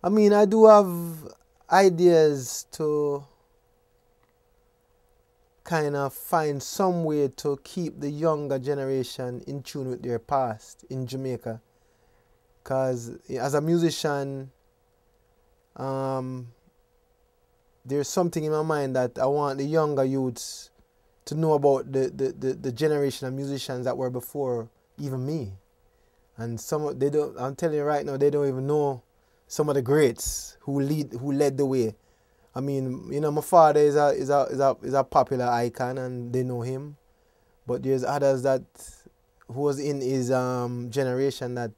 I mean, I do have ideas to kind of find some way to keep the younger generation in tune with their past in Jamaica. Because as a musician, there's something in my mind that I want the younger youths to know about the generation of musicians that were before even me. And they don't, I'm telling you right now, they don't even know some of the greats who led the way. I mean, you know, my father is a popular icon and they know him. But there's others that who was in his generation that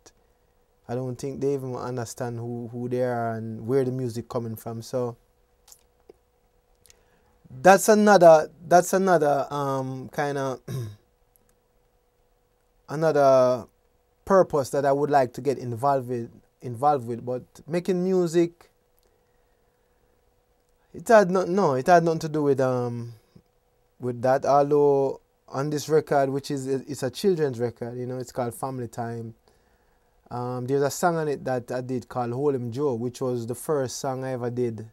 I don't think they even understand who they are and where the music coming from. So that's another kind of another purpose that I would like to get involved with. But making music, it had nothing to do with that. Although on this record, which is it's a children's record, you know, it's called Family Time. There's a song on it that I did called Hold 'Em Joe, which was the first song I ever did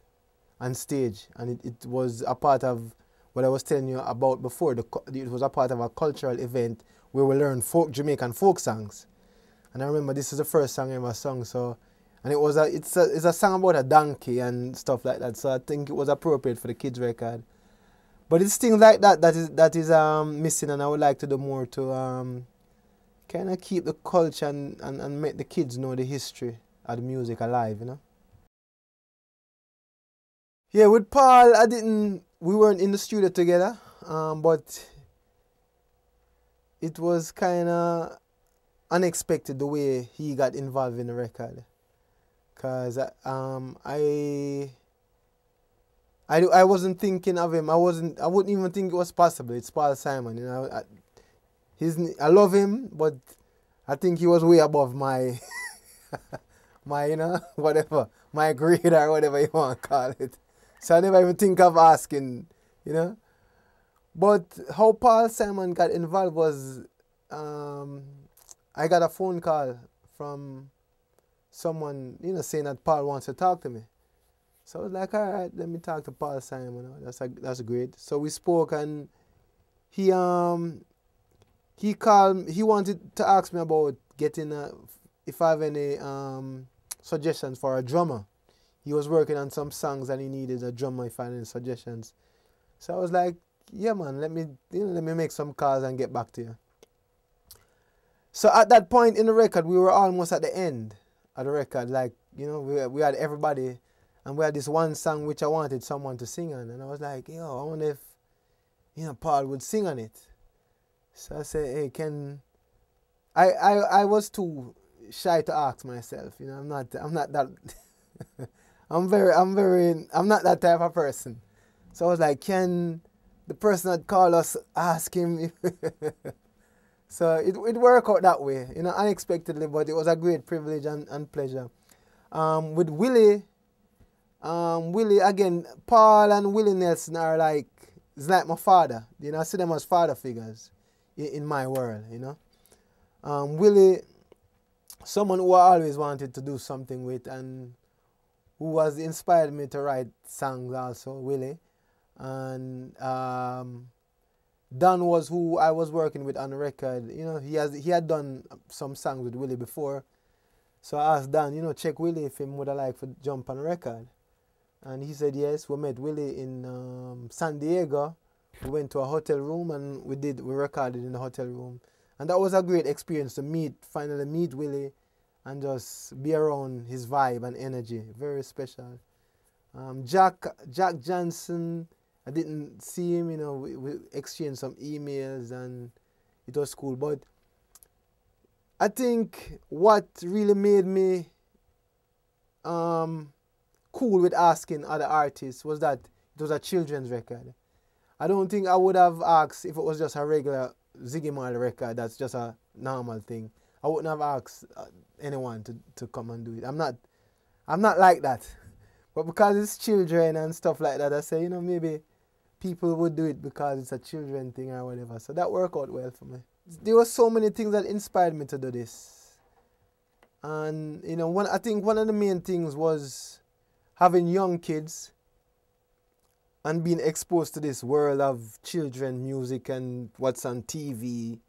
on stage, and it was a part of what I was telling you about before. It was a part of a cultural event where we learned Jamaican folk songs, and I remember this is the first song I ever sung. So, and it's a song about a donkey and stuff like that. So I think it was appropriate for the kids record. But it's things like that is missing, and I would like to do more to kind of keep the culture and make the kids know the history of the music alive, you know. Yeah, with Paul, we weren't in the studio together, but it was kind of unexpected the way he got involved in the record. Cause I wasn't thinking of him. I wouldn't even think it was possible. It's Paul Simon, you know. I love him, but I think he was way above my you know, whatever, my grade or whatever you want to call it. So I never even think of asking, you know. But how Paul Simon got involved was, I got a phone call from someone, you know, saying that Paul wants to talk to me. So I was like, all right, let me talk to Paul Simon. That's great. So we spoke, and he called. He wanted to ask me about getting if I have any suggestions for a drummer. He was working on some songs and he needed a drummer if I had any suggestions. So I was like, yeah, man, let me make some calls and get back to you. So at that point in the record, we were almost at the end of the record. Like, you know, we had everybody, and we had this one song which I wanted someone to sing on. And I was like, yo, I wonder if, you know, Paul would sing on it. So I said, hey, I was too shy to ask myself. You know, I'm not that I'm not that type of person. So I was like, can the person that called us ask him? So it worked out that way, you know, unexpectedly, but it was a great privilege and pleasure. With Willie again, Paul and Willie Nelson are like, it's like my father. You know, I see them as father figures in my world, you know. Willie, someone who I always wanted to do something with, and who has inspired me to write songs also, Willie. And Dan was who I was working with on the record. You know, he had done some songs with Willie before. So I asked Dan, you know, check Willie if he would have liked to jump on the record. And he said yes. We met Willie in San Diego. We went to a hotel room and we recorded in the hotel room. And that was a great experience to finally meet Willie and just be around his vibe and energy. Very special. Jack Johnson, I didn't see him, you know, we exchanged some emails and it was cool. But I think what really made me cool with asking other artists was that it was a children's record. I don't think I would have asked if it was just a regular Ziggy Marley record, that's just a normal thing. I wouldn't have asked anyone to come and do it. I'm not like that. But because it's children and stuff like that, I say, you know, maybe people would do it because it's a children thing or whatever. So that worked out well for me. There were so many things that inspired me to do this. And you know, I think one of the main things was having young kids and being exposed to this world of children music and what's on TV.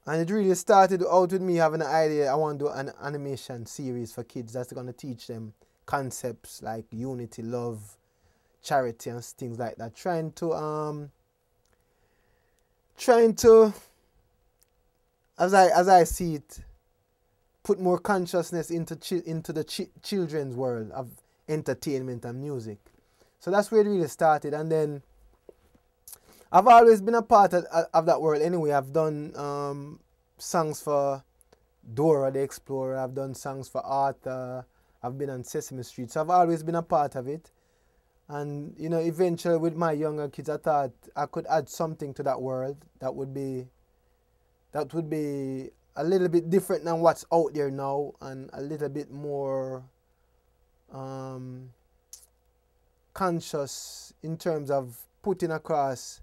And it really started out with me having an idea. I want to do an animation series for kids that's going to teach them concepts like unity, love, charity, and things like that. Trying to, as I see it, put more consciousness into the children's world of entertainment and music. So that's where it really started. And then I've always been a part of that world anyway. I've done songs for Dora the Explorer. I've done songs for Arthur. I've been on Sesame Street. So I've always been a part of it. And, you know, eventually with my younger kids, I thought I could add something to that world that would be a little bit different than what's out there now, and a little bit more conscious in terms of putting across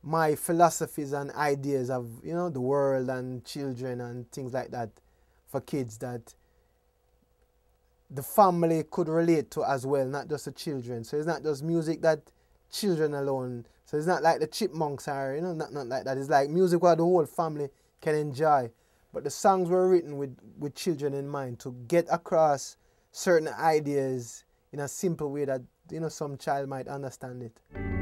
my philosophies and ideas of, you know, the world and children and things like that for kids that the family could relate to as well, not just the children. So it's not just music that children alone. So it's not like the Chipmunks are, you know, not like that. It's like music where the whole family can enjoy. But the songs were written with children in mind to get across certain ideas in a simple way that, you know, some child might understand it.